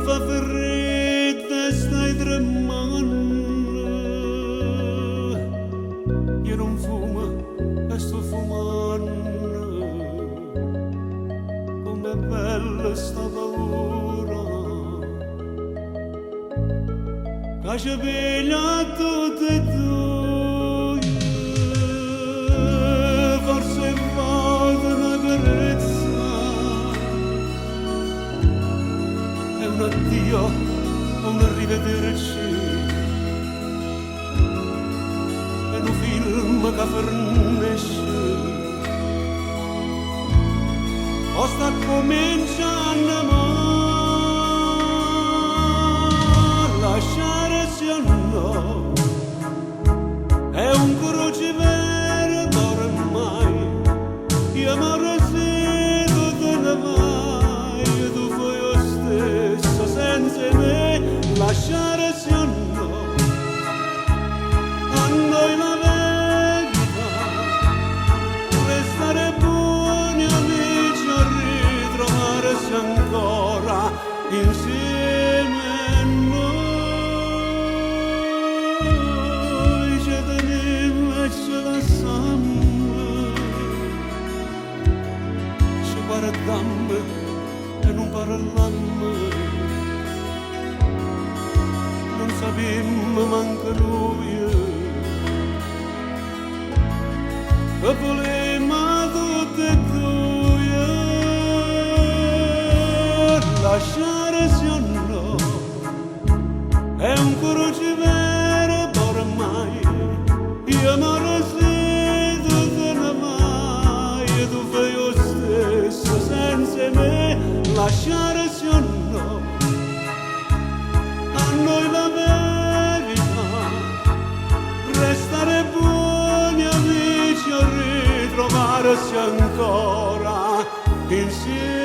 fa freddo e stai tremando, io non fumo e sto fumando, com'è bella sta paura, che ci piglia tutte e due, forse vado una carezza, è un addio o un arrivederci, è un film che fernisce, o sta cominciando a lasciarsi o no, è un crociverbo ormai, io mi resido te ne vai, tu fai lo stesso senza me, lasciarsi o no, a noi la verità, restare buoni amici o ritrovarsi ancora insieme. Noi ci tenemmo e ce la sanno, ci guardammo e non parlammo, non sapemmo manco noi che volemmo tutte e due, lasciarsi o no, è un crociverbo ormai, io mi resido te ne vai, tu fai lo stesso senza me, lasciarsi o no, a noi la verità, restare buoni amici o ritrovarsi ancora insieme.